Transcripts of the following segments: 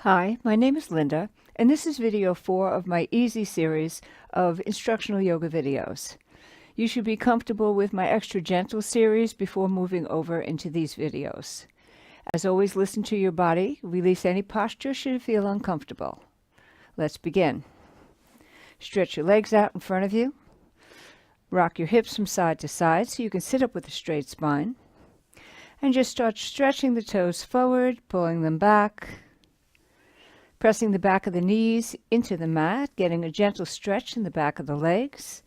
Hi, my name is Linda, and this is video 4 of my easy series of instructional yoga videos. You should be comfortable with my extra gentle series before moving over into these videos. As always, listen to your body. Release any posture should it feel uncomfortable. Let's begin. Stretch your legs out in front of you. Rock your hips from side to side so you can sit up with a straight spine. And just start stretching the toes forward, pulling them back. Pressing the back of the knees into the mat, getting a gentle stretch in the back of the legs,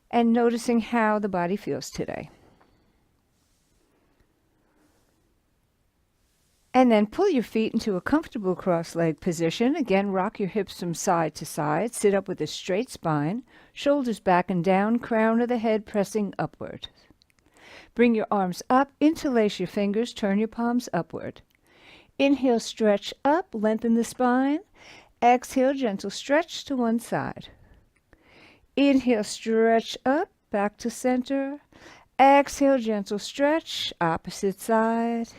and noticing how the body feels today. And then pull your feet into a comfortable cross-leg position. Again, rock your hips from side to side. Sit up with a straight spine, shoulders back and down, crown of the head pressing upward. Bring your arms up, interlace your fingers, turn your palms upward. Inhale, stretch up, lengthen the spine. Exhale, gentle stretch to one side. Inhale, stretch up, back to center. Exhale, gentle stretch, opposite side.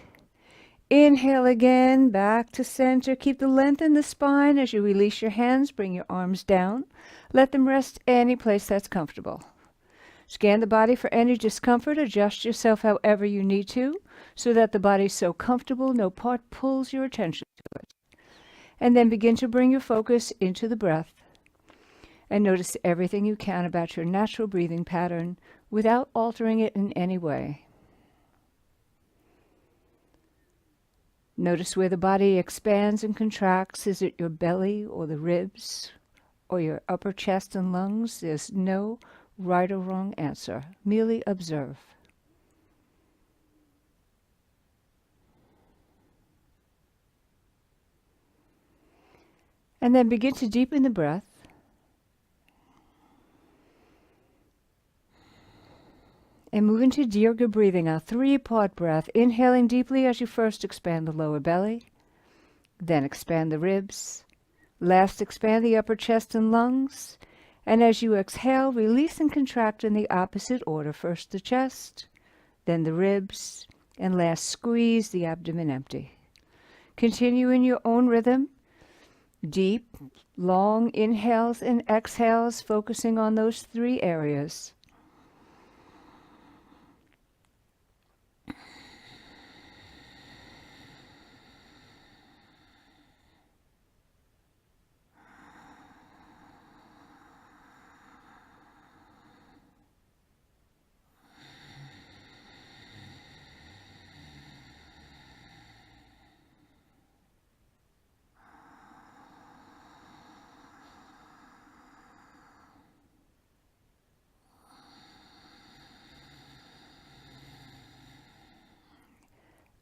Inhale again, back to center. Keep the length in the spine as you release your hands. Bring your arms down. Let them rest any place that's comfortable. Scan the body for any discomfort. Adjust yourself however you need to, so that the body is so comfortable no part pulls your attention to it. And then begin to bring your focus into the breath. And notice everything you can about your natural breathing pattern without altering it in any way. Notice where the body expands and contracts. Is it your belly or the ribs or your upper chest and lungs? There's no right or wrong answer. Merely observe. And then begin to deepen the breath. And move into Dirga breathing, a 3-part breath. Inhaling deeply as you first expand the lower belly, then expand the ribs. Last, expand the upper chest and lungs. And as you exhale, release and contract in the opposite order. First the chest, then the ribs, and last squeeze the abdomen empty. Continue in your own rhythm. Deep, long inhales and exhales, focusing on those 3 areas.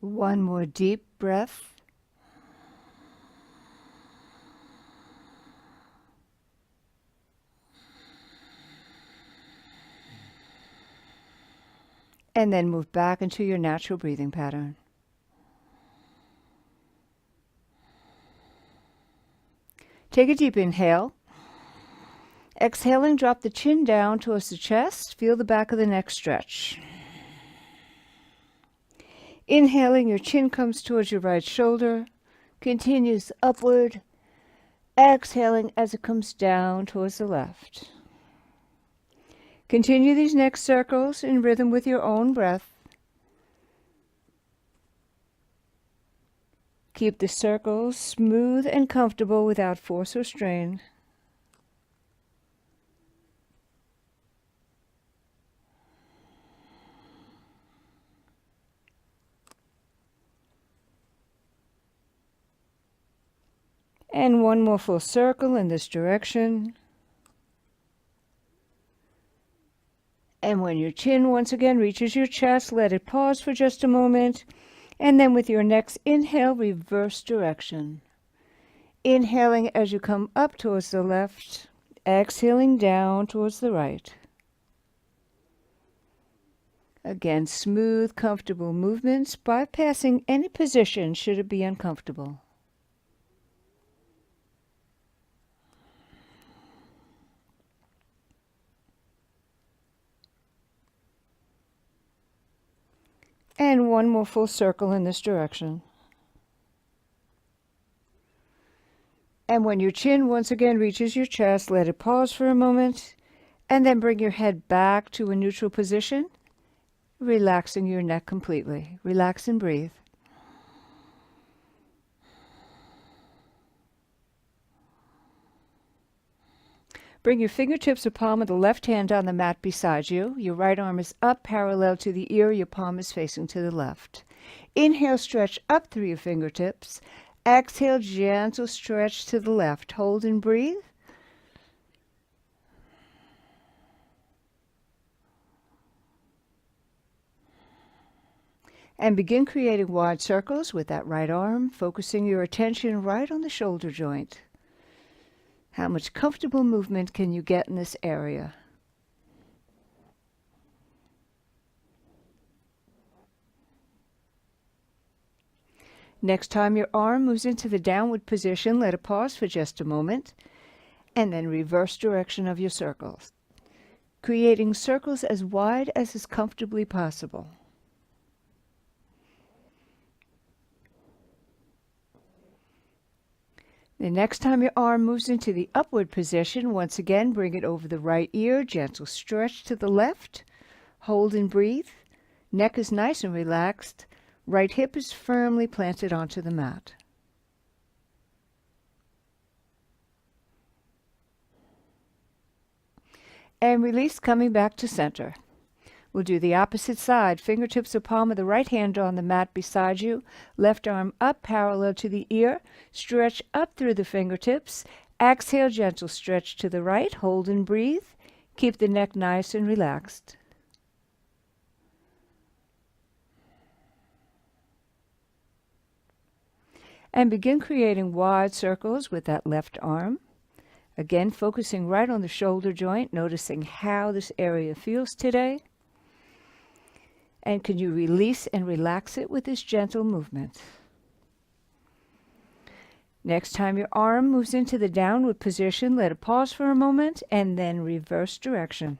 One more deep breath. And then move back into your natural breathing pattern. Take a deep inhale. Exhaling, drop the chin down towards the chest. Feel the back of the neck stretch. Inhaling, your chin comes towards your right shoulder, continues upward. Exhaling as it comes down towards the left. Continue these neck circles in rhythm with your own breath. Keep the circles smooth and comfortable without force or strain. And one more full circle in this direction. And when your chin once again reaches your chest, let it pause for just a moment. And then with your next inhale, reverse direction. Inhaling as you come up towards the left, exhaling down towards the right. Again, smooth, comfortable movements, bypassing any position should it be uncomfortable. And one more full circle in this direction. And when your chin once again reaches your chest, let it pause for a moment, and then bring your head back to a neutral position, relaxing your neck completely. Relax and breathe. Bring your fingertips or palm of the left hand on the mat beside you. Your right arm is up, parallel to the ear. Your palm is facing to the left. Inhale, stretch up through your fingertips. Exhale, gentle stretch to the left. Hold and breathe. And begin creating wide circles with that right arm, focusing your attention right on the shoulder joint. How much comfortable movement can you get in this area? Next time your arm moves into the downward position, let it pause for just a moment, and then reverse direction of your circles, creating circles as wide as is comfortably possible. The next time your arm moves into the upward position, once again, bring it over the right ear, gentle stretch to the left, hold and breathe. Neck is nice and relaxed. Right hip is firmly planted onto the mat. And release, coming back to center. We'll do the opposite side. Fingertips or palm of the right hand on the mat beside you. Left arm up, parallel to the ear. Stretch up through the fingertips. Exhale, gentle stretch to the right. Hold and breathe. Keep the neck nice and relaxed. And begin creating wide circles with that left arm. Again, focusing right on the shoulder joint, noticing how this area feels today. And can you release and relax it with this gentle movement? Next time your arm moves into the downward position, let it pause for a moment and then reverse direction.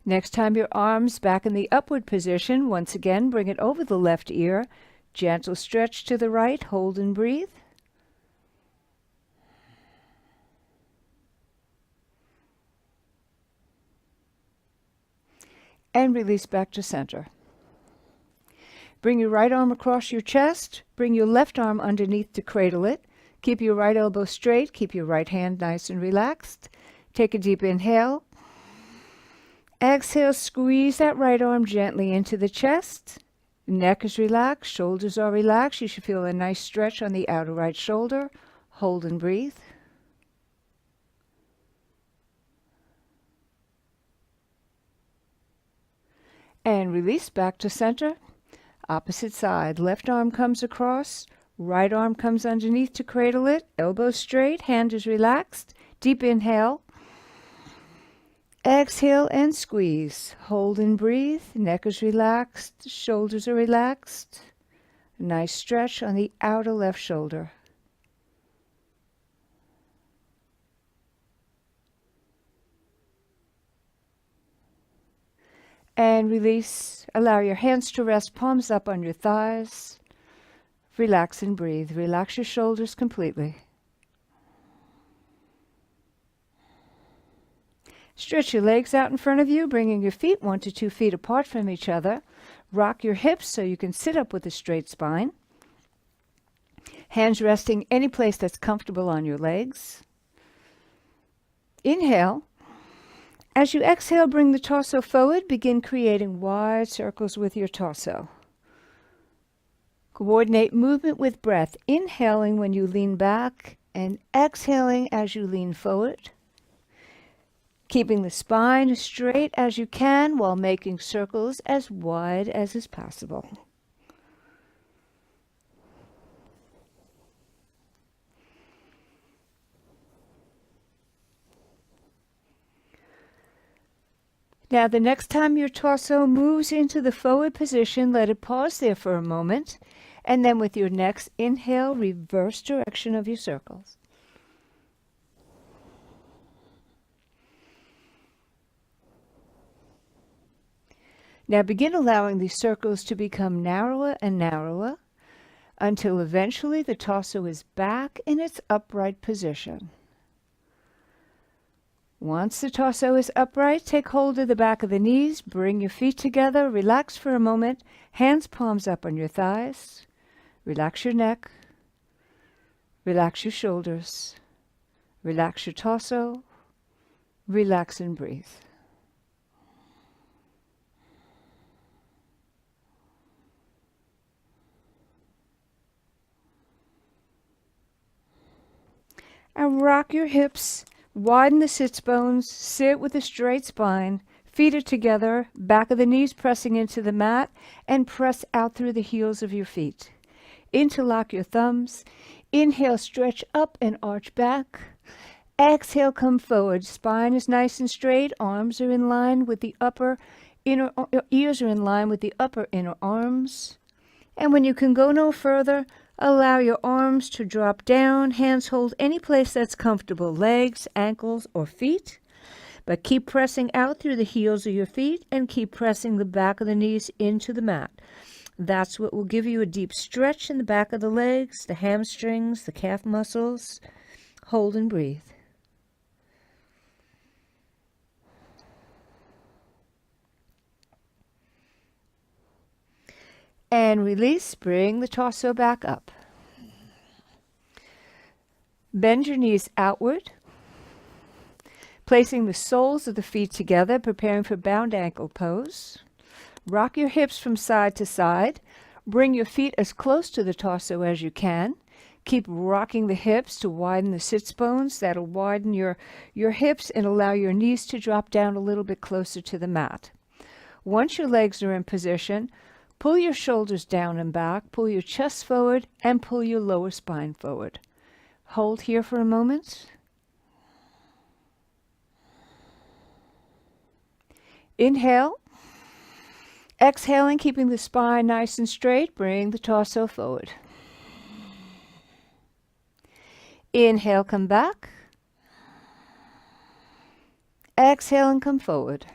Next time your arm's back in the upward position, once again, bring it over the left ear. Gentle stretch to the right, hold and breathe. And release back to center. Bring your right arm across your chest. Bring your left arm underneath to cradle it. Keep your right elbow straight. Keep your right hand nice and relaxed. Take a deep inhale. Exhale, squeeze that right arm gently into the chest. Neck is relaxed, shoulders are relaxed. You should feel a nice stretch on the outer right shoulder. Hold and breathe. And release back to center. Opposite side. Left arm comes across. Right arm comes underneath to cradle it. Elbow straight, hand is relaxed. Deep inhale. Exhale and squeeze. Hold and breathe. Neck is relaxed. Shoulders are relaxed. Nice stretch on the outer left shoulder. And release. Allow your hands to rest, palms up on your thighs. Relax and breathe. Relax your shoulders completely. Stretch your legs out in front of you, bringing your feet 1 to 2 feet apart from each other. Rock your hips so you can sit up with a straight spine. Hands resting any place that's comfortable on your legs. Inhale. As you exhale, bring the torso forward. Begin creating wide circles with your torso. Coordinate movement with breath. Inhaling when you lean back and exhaling as you lean forward. Keeping the spine as straight as you can while making circles as wide as is possible. Now, the next time your torso moves into the forward position, let it pause there for a moment, and then with your next inhale, reverse direction of your circles. Now begin allowing these circles to become narrower and narrower until eventually the torso is back in its upright position. Once the torso is upright, take hold of the back of the knees, bring your feet together, relax for a moment, hands palms up on your thighs, relax your neck, relax your shoulders, relax your torso, relax and breathe. And rock your hips, widen the sits bones, sit with a straight spine, feet are together, back of the knees pressing into the mat, and press out through the heels of your feet. Interlock your thumbs. Inhale, stretch up and arch back. Exhale, come forward. Spine is nice and straight. Arms are in line with the ears are in line with the upper inner arms. And when you can go no further, allow your arms to drop down. Hands hold any place that's comfortable, legs, ankles, or feet. But keep pressing out through the heels of your feet and keep pressing the back of the knees into the mat. That's what will give you a deep stretch in the back of the legs, the hamstrings, the calf muscles. Hold and breathe. And release, bring the torso back up. Bend your knees outward, placing the soles of the feet together, preparing for bound ankle pose. Rock your hips from side to side. Bring your feet as close to the torso as you can. Keep rocking the hips to widen the sits bones. That'll widen your hips and allow your knees to drop down a little bit closer to the mat. Once your legs are in position, pull your shoulders down and back, pull your chest forward, and pull your lower spine forward. Hold here for a moment. Inhale. Exhaling, keeping the spine nice and straight, bring the torso forward. Inhale, come back. Exhale and come forward.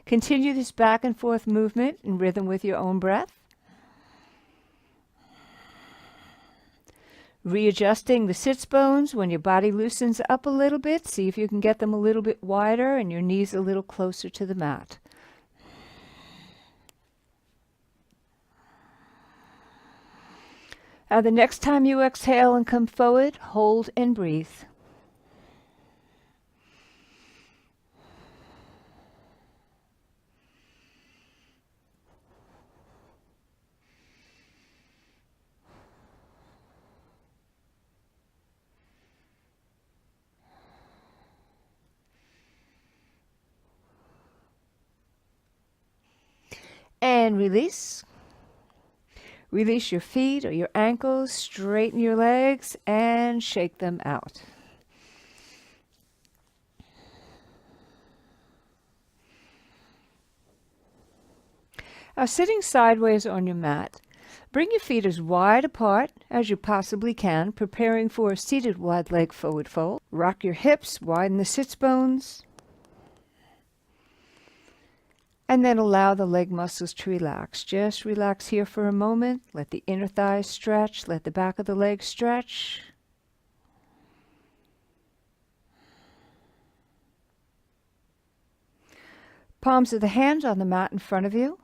Continue this back and forth movement in rhythm with your own breath. Readjusting the sits bones when your body loosens up a little bit. See if you can get them a little bit wider and your knees a little closer to the mat. Now the next time you exhale and come forward, hold and breathe. And release. Release your feet or your ankles, straighten your legs, and shake them out. Now, sitting sideways on your mat, bring your feet as wide apart as you possibly can, preparing for a seated wide leg forward fold. Rock your hips, widen the sits bones. And then allow the leg muscles to relax. Just relax here for a moment. Let the inner thighs stretch. Let the back of the legs stretch. Palms of the hands on the mat in front of you.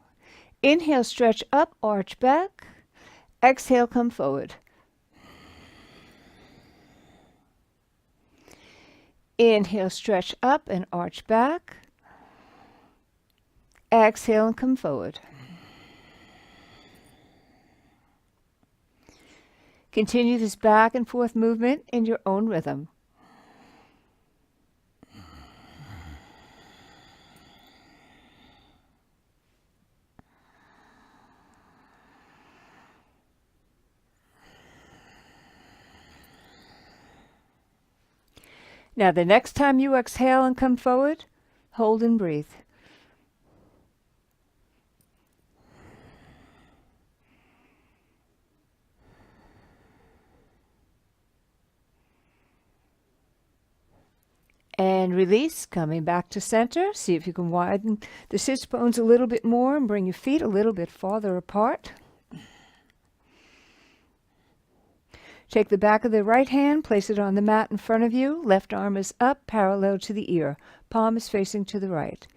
Inhale, stretch up, arch back. Exhale, come forward. Inhale, stretch up and arch back. Exhale and come forward. Continue this back and forth movement in your own rhythm. Now the next time you exhale and come forward, hold and breathe. And release, coming back to center. See if you can widen the sits bones a little bit more and bring your feet a little bit farther apart. Take the back of the right hand, place it on the mat in front of you. Left arm is up, parallel to the ear. Palm is facing to the right.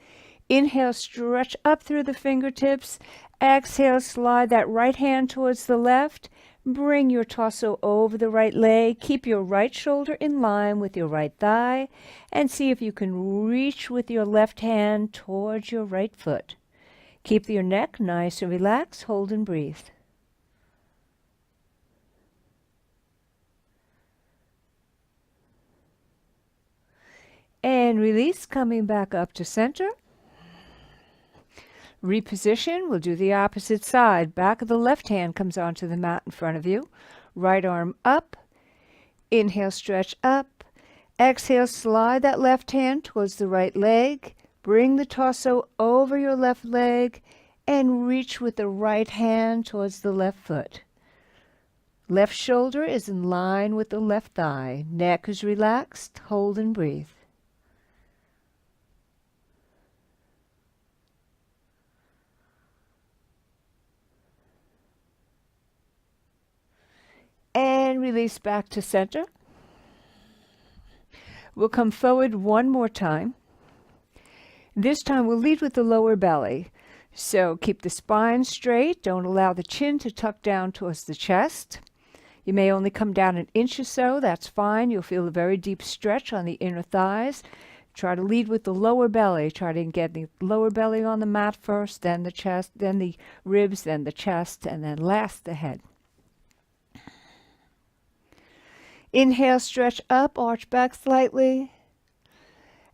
Inhale, stretch up through the fingertips. Exhale, slide that right hand towards the left. Bring your torso over the right leg. Keep your right shoulder in line with your right thigh. And see if you can reach with your left hand towards your right foot. Keep your neck nice and relaxed. Hold and breathe. And release, coming back up to center. Reposition, we'll do the opposite side. Back of the left hand comes onto the mat in front of you. Right arm up. Inhale, stretch up. Exhale, slide that left hand towards the right leg. Bring the torso over your left leg and reach with the right hand towards the left foot. Left shoulder is in line with the left thigh. Neck is relaxed. Hold and breathe. And release back to center. We'll come forward one more time. This time we'll lead with the lower belly. So keep the spine straight. Don't allow the chin to tuck down towards the chest. You may only come down an inch or so. That's fine. You'll feel a very deep stretch on the inner thighs. Try to lead with the lower belly. Try to get the lower belly on the mat first, then the chest, then the ribs, then the chest, and then last the head. Inhale, stretch up, arch back slightly.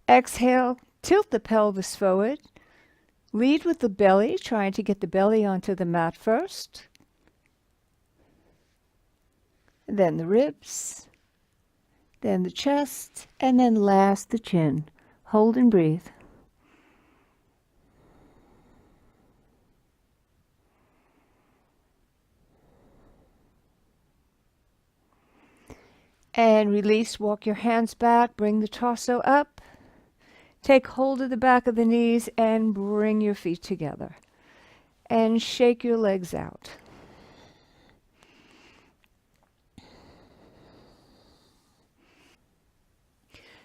Exhale, tilt the pelvis forward. Lead with the belly, trying to get the belly onto the mat first. Then the ribs, then the chest, and then last the chin. Hold and breathe. And release, walk your hands back, bring the torso up. Take hold of the back of the knees and bring your feet together. And shake your legs out.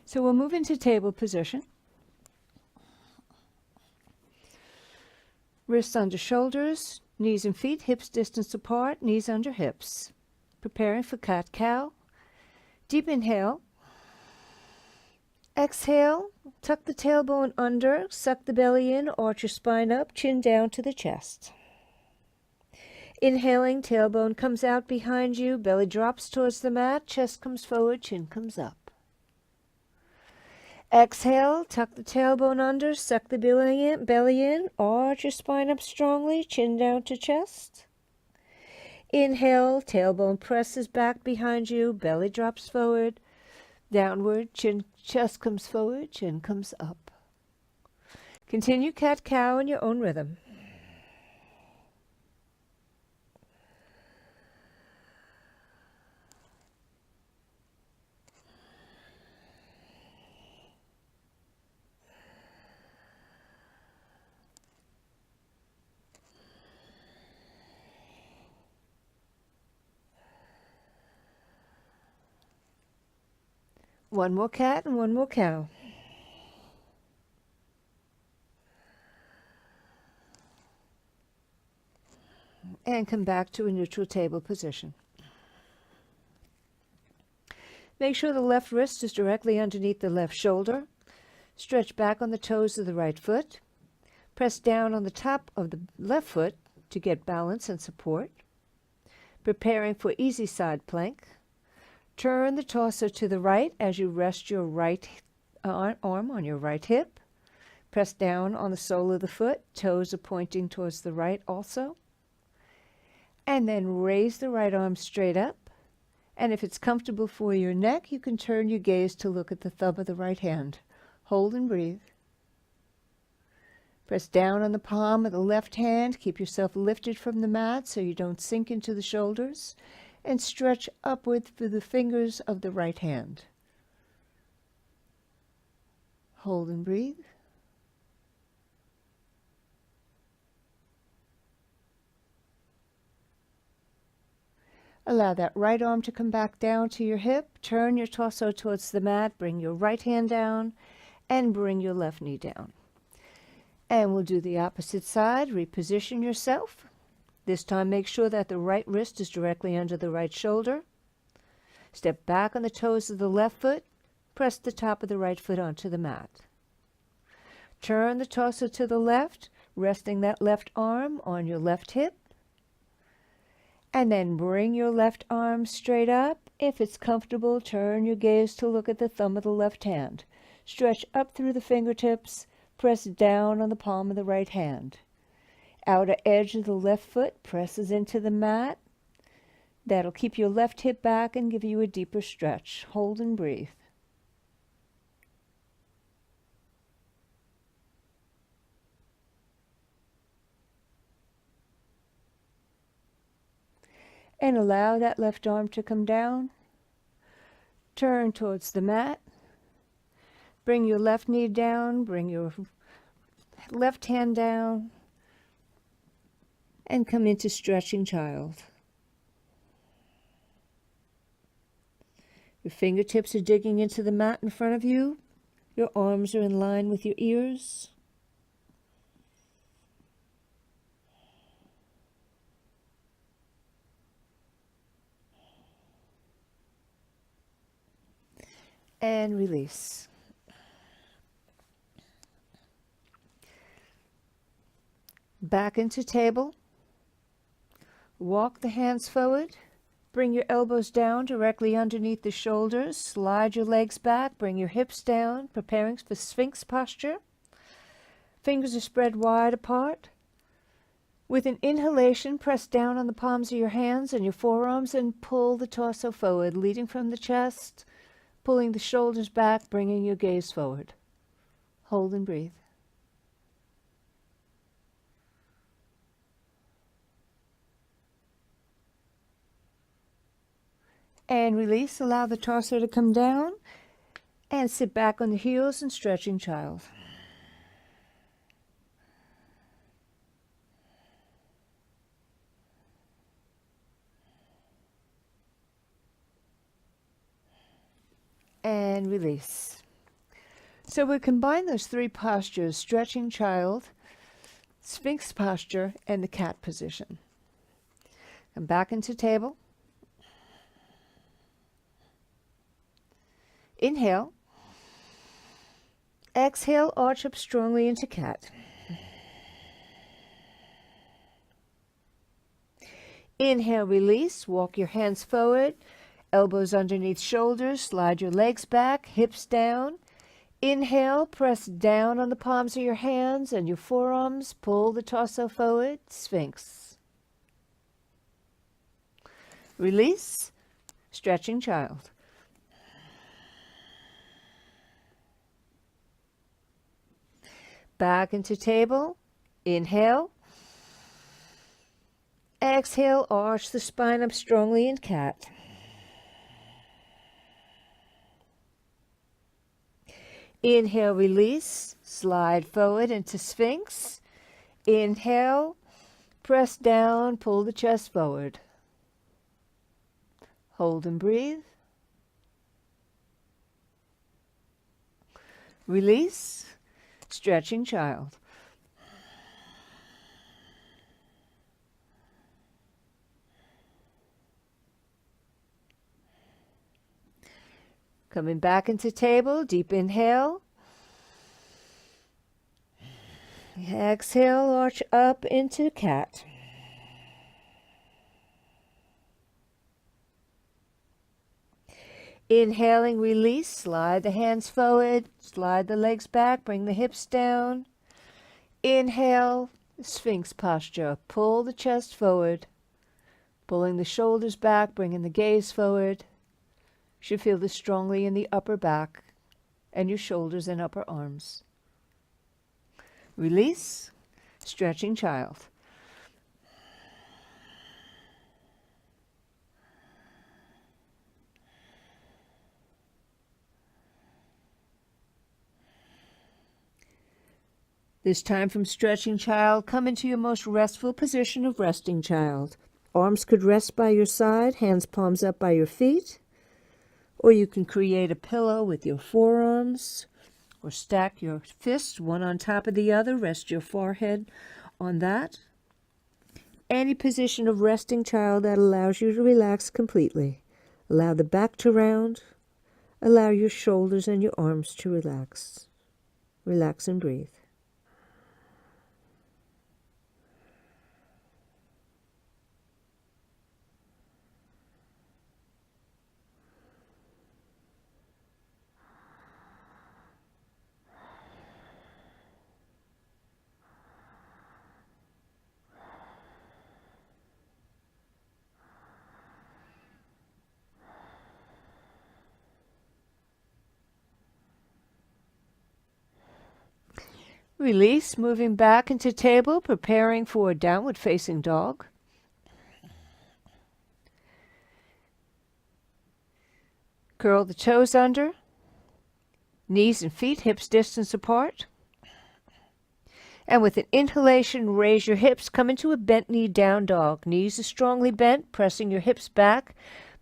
So we'll move into table position. Wrists under shoulders, knees and feet, hips distance apart, knees under hips. Preparing for cat-cow. Deep inhale. Exhale, tuck the tailbone under, suck the belly in, arch your spine up, chin down to the chest. Inhaling, tailbone comes out behind you, belly drops towards the mat, chest comes forward, chin comes up. Exhale, tuck the tailbone under, suck the belly in, arch your spine up strongly, chin down to chest. Inhale, tailbone presses back behind you, belly drops forward, downward, chest comes forward, chin comes up. Continue cat-cow in your own rhythm. One more cat and one more cow. And come back to a neutral table position. Make sure the left wrist is directly underneath the left shoulder. Stretch back on the toes of the right foot. Press down on the top of the left foot to get balance and support. Preparing for easy side plank. Turn the torso to the right as you rest your right arm on your right hip. Press down on the sole of the foot. Toes are pointing towards the right also. And then raise the right arm straight up. And if it's comfortable for your neck, you can turn your gaze to look at the thumb of the right hand. Hold and breathe. Press down on the palm of the left hand. Keep yourself lifted from the mat so you don't sink into the shoulders. And stretch upward for the fingers of the right hand. Hold and breathe. Allow that right arm to come back down to your hip. Turn your torso towards the mat. Bring your right hand down and bring your left knee down. And we'll do the opposite side. Reposition yourself. This time make sure that the right wrist is directly under the right shoulder. Step back on the toes of the left foot. Press the top of the right foot onto the mat. Turn the torso to the left, resting that left arm on your left hip. And then bring your left arm straight up. If it's comfortable, turn your gaze to look at the thumb of the left hand. Stretch up through the fingertips. Press down on the palm of the right hand. Outer edge of the left foot presses into the mat. That'll keep your left hip back and give you a deeper stretch. Hold and breathe. And allow that left arm to come down. Turn towards the mat. Bring your left knee down. Bring your left hand down. And come into stretching child. Your fingertips are digging into the mat in front of you. Your arms are in line with your ears. And release. Back into table. Walk the hands forward. Bring your elbows down directly underneath the shoulders. Slide your legs back. Bring your hips down, preparing for Sphinx posture. Fingers are spread wide apart. With an inhalation, press down on the palms of your hands and your forearms and pull the torso forward, leading from the chest. Pulling the shoulders back, bringing your gaze forward. Hold and breathe. And release. Allow the torso to come down. And sit back on the heels in stretching child. And release. So we combine those three postures, stretching child, Sphinx posture, and the cat position. Come back into table. Inhale. Exhale, arch up strongly into cat. Inhale, release. Walk your hands forward. Elbows underneath shoulders, slide your legs back, hips down. Inhale, press down on the palms of your hands and your forearms. Pull the torso forward, Sphinx. Release, stretching child. Back into table. Inhale. Exhale, arch the spine up strongly in cat. Inhale, release, slide forward into Sphinx. Inhale, press down, pull the chest forward. Hold and breathe. Release, stretching child. Coming back into table, deep inhale. Exhale, arch up into cat. Inhaling, release, slide the hands forward, slide the legs back, bring the hips down. Inhale, Sphinx posture, pull the chest forward, pulling the shoulders back, bringing the gaze forward. You should feel this strongly in the upper back and your shoulders and upper arms. Release, stretching child. This time from stretching child, come into your most restful position of resting child. Arms could rest by your side, hands palms up by your feet, or you can create a pillow with your forearms, or stack your fists one on top of the other, rest your forehead on that. Any position of resting child that allows you to relax completely. Allow the back to round, allow your shoulders and your arms to relax. Relax and breathe. Release, moving back into table, preparing for downward facing dog. Curl the toes under, knees and feet hips distance apart. And with an inhalation, raise your hips, come into a bent knee down dog. Knees are strongly bent, pressing your hips back,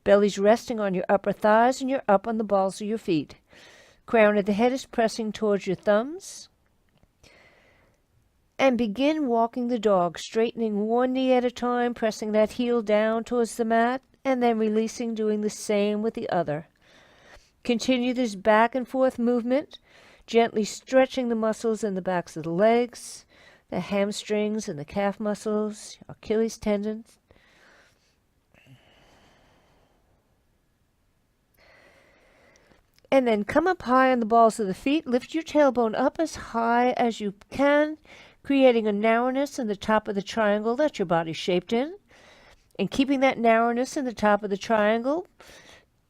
belly's resting on your upper thighs, and you're up on the balls of your feet. Crown of the head is pressing towards your thumbs. And begin walking the dog, straightening one knee at a time, pressing that heel down towards the mat, and then releasing, doing the same with the other. Continue this back and forth movement, gently stretching the muscles in the backs of the legs, the hamstrings and the calf muscles, Achilles tendons. And then come up high on the balls of the feet, lift your tailbone up as high as you can, creating a narrowness in the top of the triangle that your body's shaped in. And keeping that narrowness in the top of the triangle,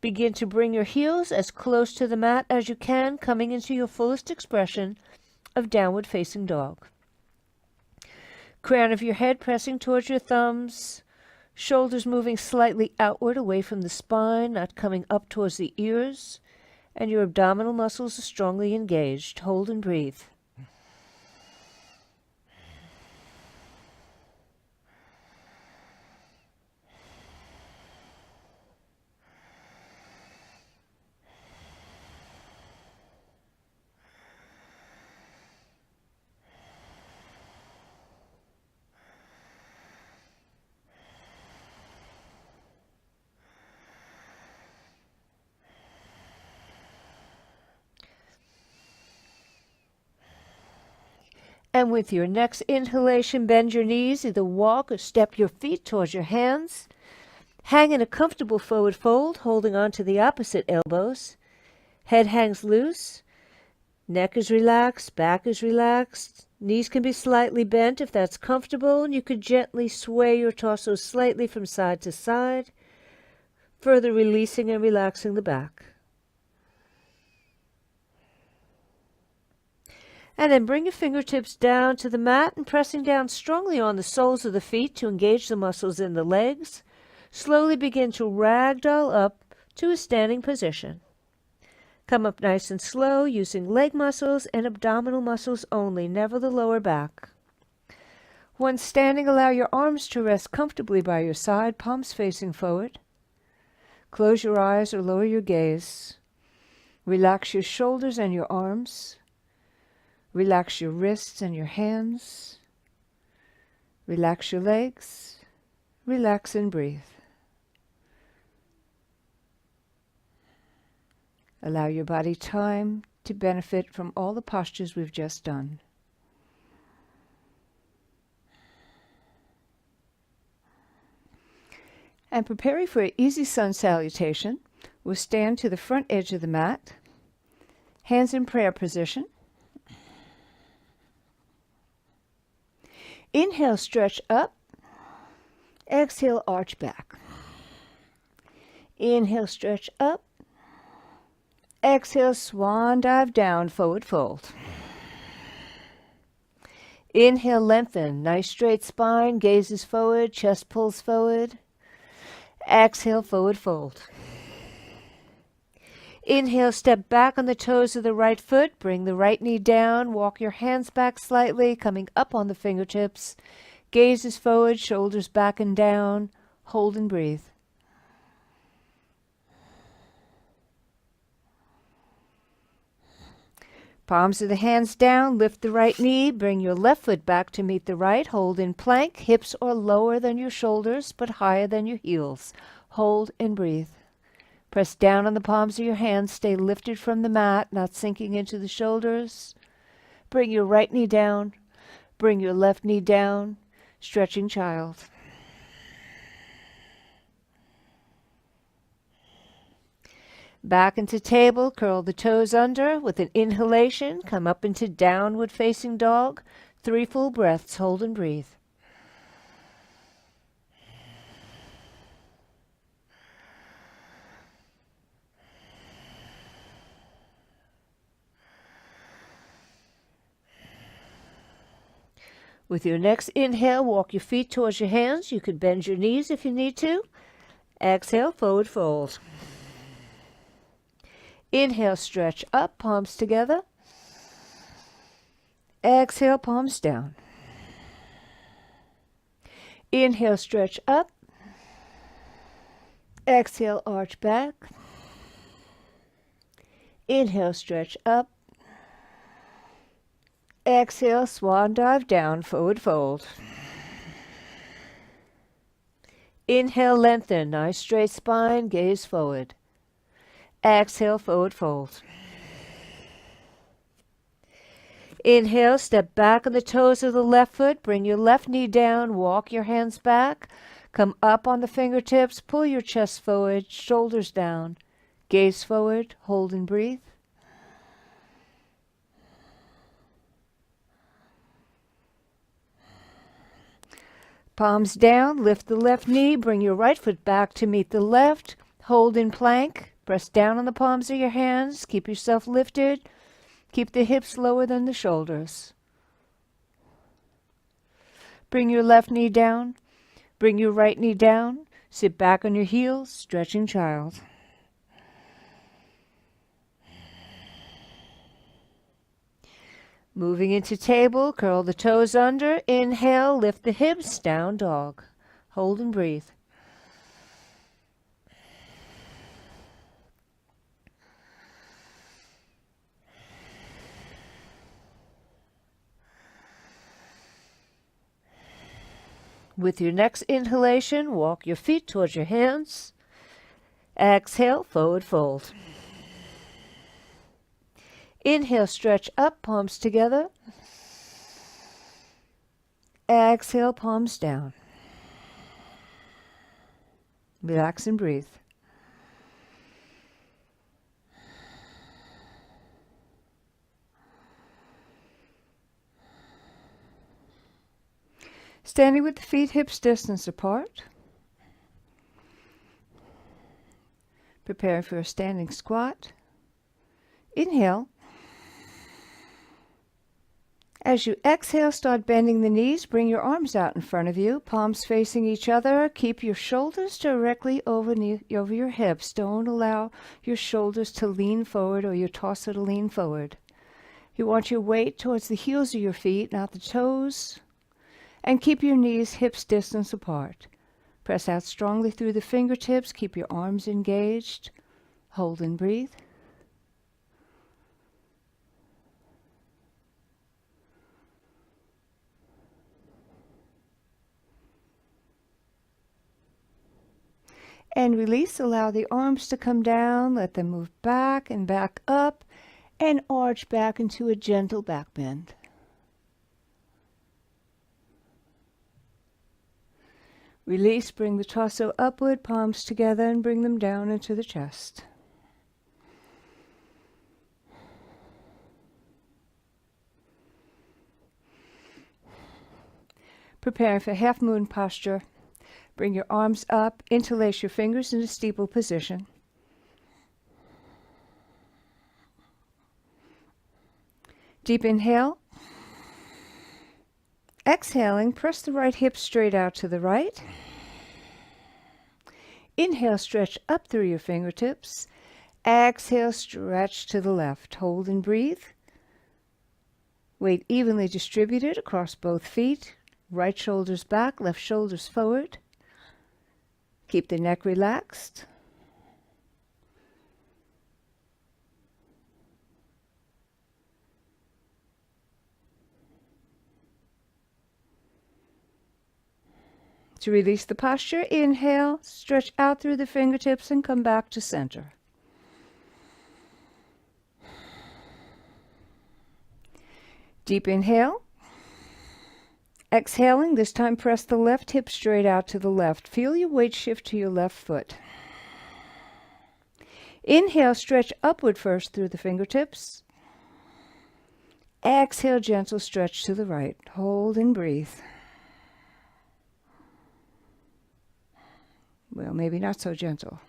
begin to bring your heels as close to the mat as you can, coming into your fullest expression of downward facing dog. Crown of your head pressing towards your thumbs, shoulders moving slightly outward away from the spine, not coming up towards the ears, and your abdominal muscles are strongly engaged. Hold and breathe. And with your next inhalation, bend your knees, either walk or step your feet towards your hands. Hang in a comfortable forward fold, holding on to the opposite elbows. Head hangs loose. Neck is relaxed, back is relaxed. Knees can be slightly bent if that's comfortable, and you could gently sway your torso slightly from side to side, further releasing and relaxing the back. And then bring your fingertips down to the mat and pressing down strongly on the soles of the feet to engage the muscles in the legs. Slowly begin to ragdoll up to a standing position. Come up nice and slow, using leg muscles and abdominal muscles only, never the lower back. Once standing, allow your arms to rest comfortably by your side, palms facing forward. Close your eyes or lower your gaze. Relax your shoulders and your arms. Relax your wrists and your hands. Relax your legs. Relax and breathe. Allow your body time to benefit from all the postures we've just done. And preparing for an easy sun salutation, we'll stand to the front edge of the mat, hands in prayer position. Inhale, stretch up. Exhale, arch back. Inhale, stretch up. Exhale, swan dive down, forward fold. Inhale, lengthen, nice straight spine, gazes forward, chest pulls forward. Exhale, forward fold. Inhale, step back on the toes of the right foot. Bring the right knee down. Walk your hands back slightly, coming up on the fingertips. Gaze is forward, shoulders back and down. Hold and breathe. Palms of the hands down, lift the right knee, bring your left foot back to meet the right. Hold in plank, hips are lower than your shoulders, but higher than your heels. Hold and breathe. Press down on the palms of your hands, stay lifted from the mat, not sinking into the shoulders. Bring your right knee down, bring your left knee down, stretching child. Back into table, curl the toes under. With an inhalation, come up into downward facing dog. 3 full breaths, hold and breathe. With your next inhale, walk your feet towards your hands. You can bend your knees if you need to. Exhale, forward fold. Inhale, stretch up, palms together. Exhale, palms down. Inhale, stretch up. Exhale, arch back. Inhale, stretch up. Exhale, swan dive down, forward fold. Inhale, lengthen, nice straight spine, gaze forward. Exhale, forward fold. Inhale, step back on the toes of the left foot. Bring your left knee down. Walk your hands back. Come up on the fingertips. Pull your chest forward, shoulders down. Gaze forward, hold and breathe. Palms down, lift the left knee. Bring your right foot back to meet the left. Hold in plank. Press down on the palms of your hands. Keep yourself lifted. Keep the hips lower than the shoulders. Bring your left knee down. Bring your right knee down. Sit back on your heels, stretching child. Moving into table, curl the toes under. Inhale, lift the hips, down dog. Hold and breathe. With your next inhalation, walk your feet towards your hands. Exhale, forward fold. Inhale, stretch up, palms together. Exhale, palms down. Relax and breathe. Standing with the feet hips distance apart. Prepare for a standing squat. Inhale. As you exhale, start bending the knees. Bring your arms out in front of you, palms facing each other. Keep your shoulders directly over your hips. Don't allow your shoulders to lean forward or your torso to lean forward. You want your weight towards the heels of your feet, not the toes. And keep your knees hips distance apart. Press out strongly through the fingertips. Keep your arms engaged. Hold and breathe. And release. Allow the arms to come down. Let them move back and back up and arch back into a gentle back bend. Release, bring the torso upward, palms together, and bring them down into the chest. Prepare for half moon posture. Bring your arms up, interlace your fingers in a steeple position. Deep inhale. Exhaling, press the right hip straight out to the right. Inhale, stretch up through your fingertips. Exhale, stretch to the left. Hold and breathe. Weight evenly distributed across both feet. Right shoulders back, left shoulders forward. Keep the neck relaxed. To release the posture, inhale, stretch out through the fingertips and come back to center. Deep inhale. Exhaling, this time press the left hip straight out to the left. Feel your weight shift to your left foot. Inhale, stretch upward first through the fingertips. Exhale, gentle stretch to the right. Hold and breathe. Well, maybe not so gentle.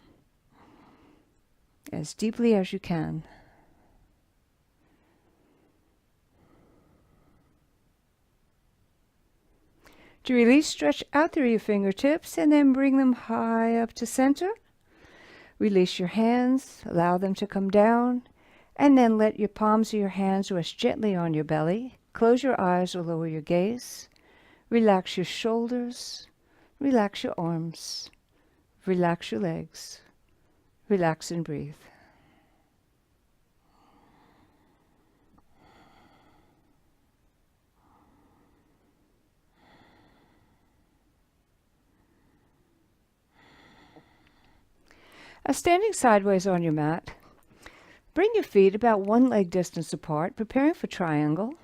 As deeply as you can. To release, stretch out through your fingertips and then bring them high up to center. Release your hands, allow them to come down, and then let your palms of your hands rest gently on your belly. Close your eyes or lower your gaze. Relax your shoulders, relax your arms, relax your legs. Relax and breathe. Standing sideways on your mat, bring your feet about one leg distance apart, preparing for triangle,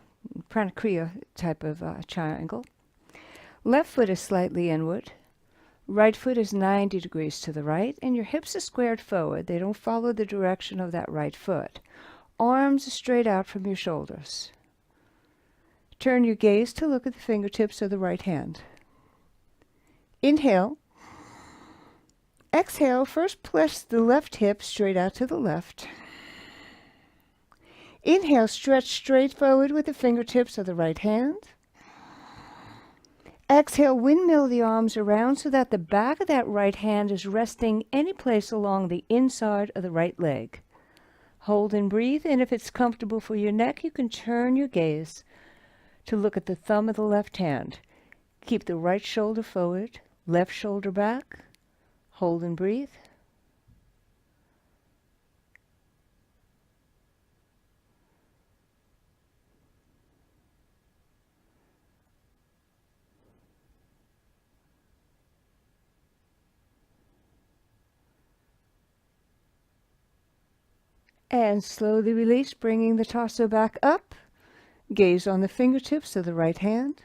pranakriya type of triangle. Left foot is slightly inward. Right foot is 90 degrees to the right, and your hips are squared forward. They don't follow the direction of that right foot. Arms are straight out from your shoulders. Turn your gaze to look at the fingertips of the right hand. Inhale. Exhale, first press the left hip straight out to the left. Inhale, stretch straight forward with the fingertips of the right hand. Exhale, windmill the arms around so that the back of that right hand is resting any place along the inside of the right leg. Hold and breathe, and if it's comfortable for your neck, you can turn your gaze to look at the thumb of the left hand. Keep the right shoulder forward, left shoulder back. Hold and breathe. And slowly release, bringing the torso back up. Gaze on the fingertips of the right hand.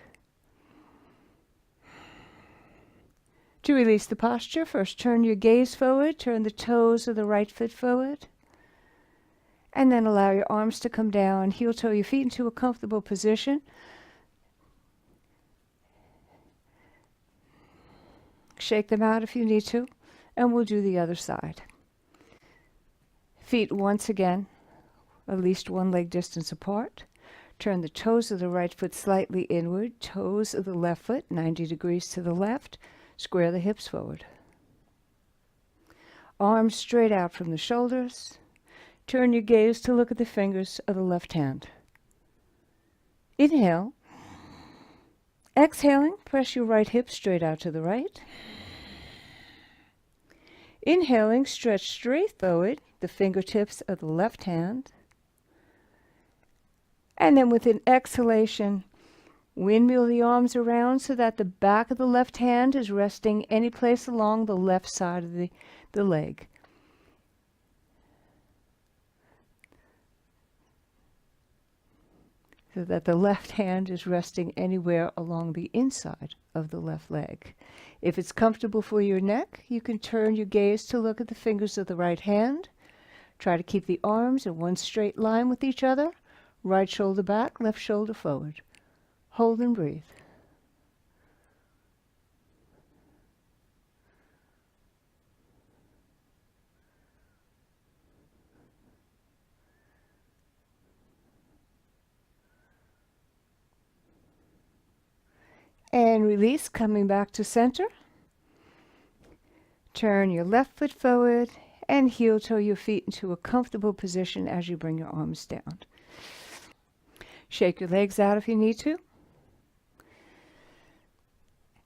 To release the posture, first turn your gaze forward, turn the toes of the right foot forward, and then allow your arms to come down, heel toe your feet into a comfortable position. Shake them out if you need to, and we'll do the other side. Feet once again, at least one leg distance apart. Turn the toes of the right foot slightly inward, toes of the left foot 90 degrees to the left. Square the hips forward. Arms straight out from the shoulders. Turn your gaze to look at the fingers of the left hand. Inhale. Exhaling, press your right hip straight out to the right. Inhaling, stretch straight forward, the fingertips of the left hand. And then with an exhalation, windmill the arms around so that the back of the left hand is resting any place along the left side of the leg. So that the left hand is resting anywhere along the inside of the left leg. If it's comfortable for your neck, you can turn your gaze to look at the fingers of the right hand. Try to keep the arms in one straight line with each other. Right shoulder back, left shoulder forward. Hold and breathe. And release, coming back to center. Turn your left foot forward And heel toe your feet into a comfortable position as you bring your arms down. Shake your legs out if you need to.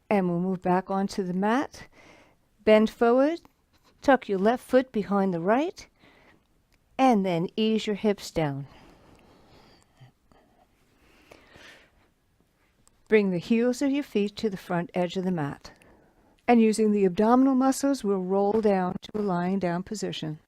And we'll move back onto the mat. Bend forward, tuck your left foot behind the right, and then ease your hips down. Bring the heels of your feet to the front edge of the mat. And using the abdominal muscles, we'll roll down to a lying down position.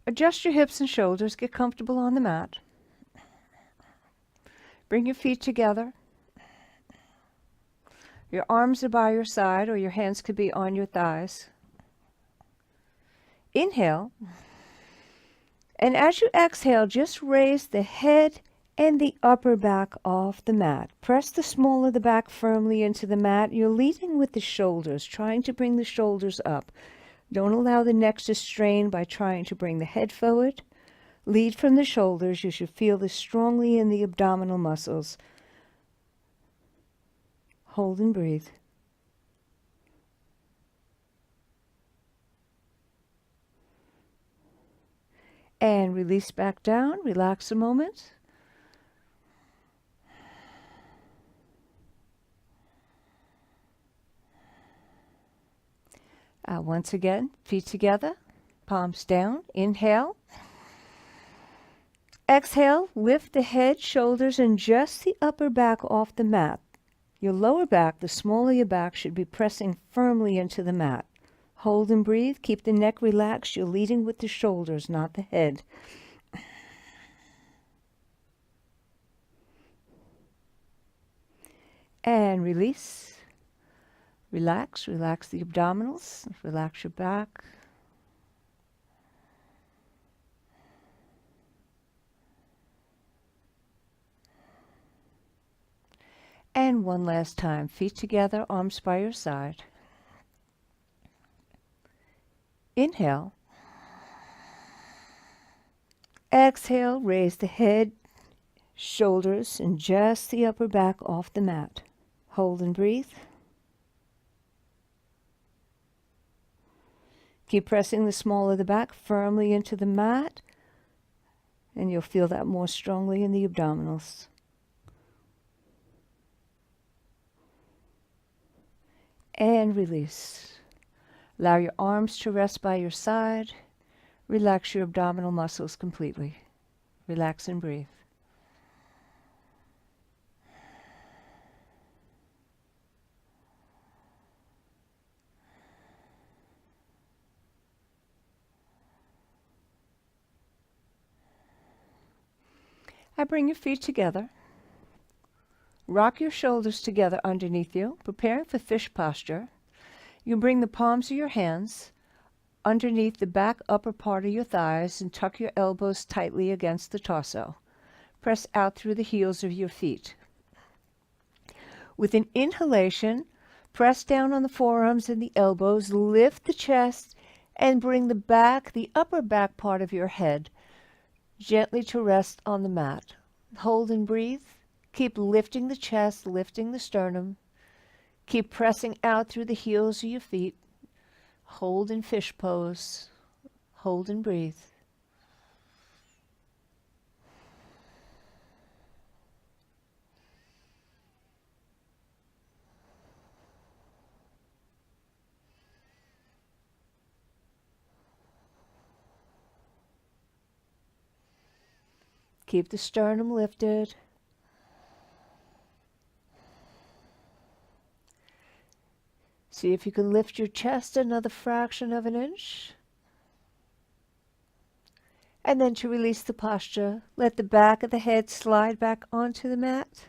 Adjust your hips and shoulders, get comfortable on the mat. Bring your feet together. Your arms are by your side, or your hands could be on your thighs. Inhale. And as you exhale, just raise the head and the upper back off the mat. Press the small of the back firmly into the mat. You're leading with the shoulders, trying to bring the shoulders up. Don't allow the neck to strain by trying to bring the head forward. Lead from the shoulders. You should feel this strongly in the abdominal muscles. Hold and breathe. And release back down. Relax a moment. Once again, feet together, palms down. Inhale. Exhale, lift the head, shoulders, and just the upper back off the mat. Your lower back, the small of your back, should be pressing firmly into the mat. Hold and breathe. Keep the neck relaxed. You're leading with the shoulders, not the head. And release. Relax. Relax the abdominals. Relax your back. And one last time. Feet together, arms by your side. Inhale. Exhale, raise the head, shoulders, and just the upper back off the mat. Hold and breathe. Keep pressing the small of the back firmly into the mat, and you'll feel that more strongly in the abdominals. And release. Allow your arms to rest by your side. Relax your abdominal muscles completely. Relax and breathe. Now bring your feet together. Rock your shoulders together underneath you, preparing for fish posture. You bring the palms of your hands underneath the back upper part of your thighs and tuck your elbows tightly against the torso. Press out through the heels of your feet. With an inhalation, press down on the forearms and the elbows, lift the chest, and bring the upper back part of your head gently to rest on the mat. Hold and breathe. Keep lifting the chest, lifting the sternum. Keep pressing out through the heels of your feet. Hold in fish pose. Hold and breathe. Keep the sternum lifted. See if you can lift your chest another fraction of an inch. And then to release the posture, let the back of the head slide back onto the mat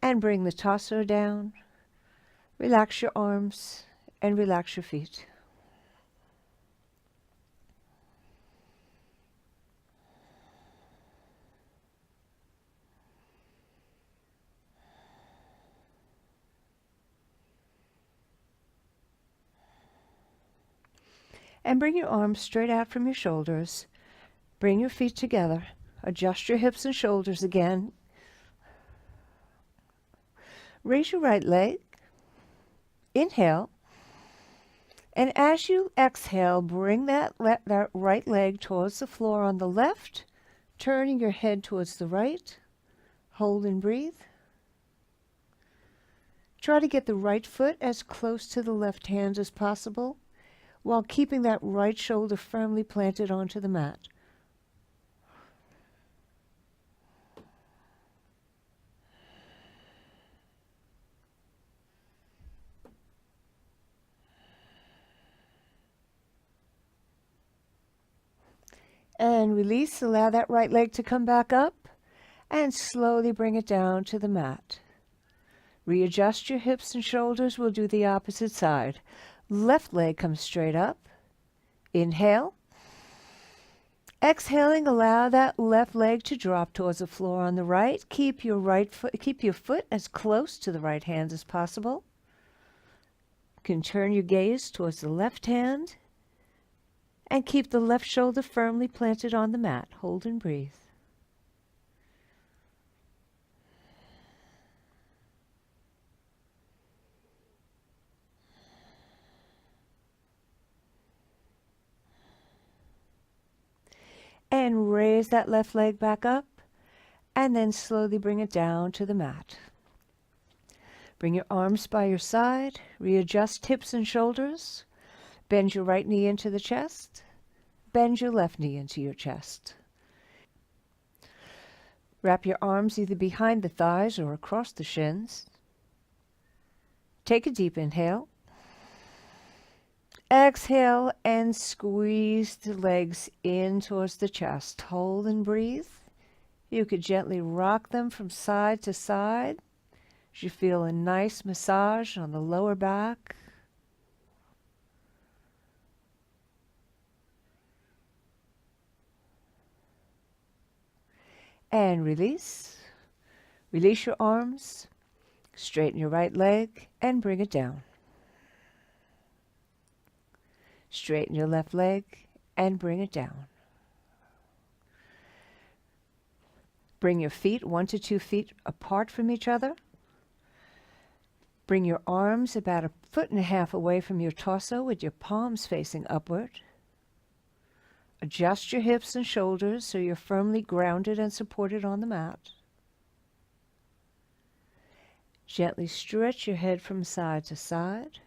and bring the torso down. Relax your arms and relax your feet. And bring your arms straight out from your shoulders. Bring your feet together. Adjust your hips and shoulders again. Raise your right leg. Inhale. And as you exhale, bring that right leg towards the floor on the left, turning your head towards the right. Hold and breathe. Try to get the right foot as close to the left hand as possible, while keeping that right shoulder firmly planted onto the mat. And release, allow that right leg to come back up, and slowly bring it down to the mat. Readjust your hips and shoulders. We'll do the opposite side. Left leg comes straight up. Inhale. Exhaling, allow that left leg to drop towards the floor on the right. Keep your foot as close to the right hand as possible. You can turn your gaze towards the left hand and keep the left shoulder firmly planted on the mat. Hold and breathe. And raise that left leg back up, and then slowly bring it down to the mat. Bring your arms by your side, readjust hips and shoulders, bend your right knee into the chest, bend your left knee into your chest. Wrap your arms either behind the thighs or across the shins. Take a deep inhale. Exhale and squeeze the legs in towards the chest. Hold and breathe. You could gently rock them from side to side as you feel a nice massage on the lower back. And release. Release your arms. Straighten your right leg and bring it down. Straighten your left leg and bring it down. Bring your feet 1 to 2 feet apart from each other. Bring your arms about 1.5 feet away from your torso with your palms facing upward. Adjust your hips and shoulders so you're firmly grounded and supported on the mat. Gently stretch your head from side to side.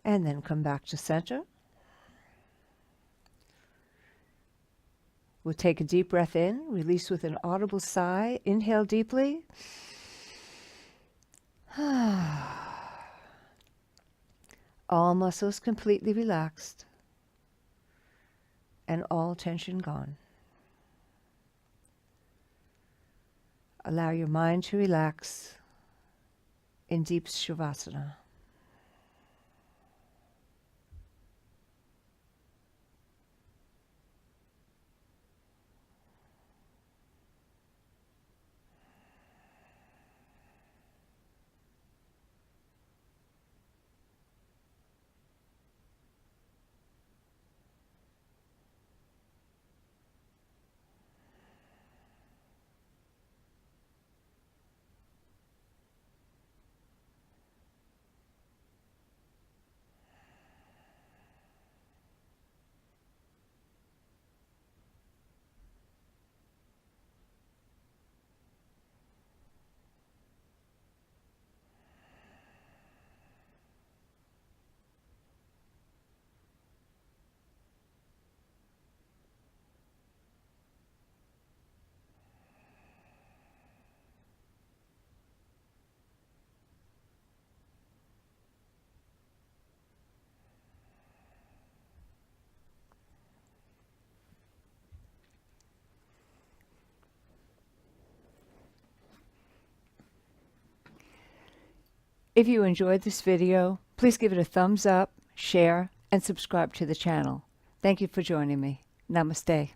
And then come back to center. We'll take a deep breath in, release with an audible sigh. Inhale deeply. All muscles completely relaxed and all tension gone. Allow your mind to relax in deep Savasana. If you enjoyed this video, please give it a thumbs up, share, and subscribe to the channel. Thank you for joining me. Namaste.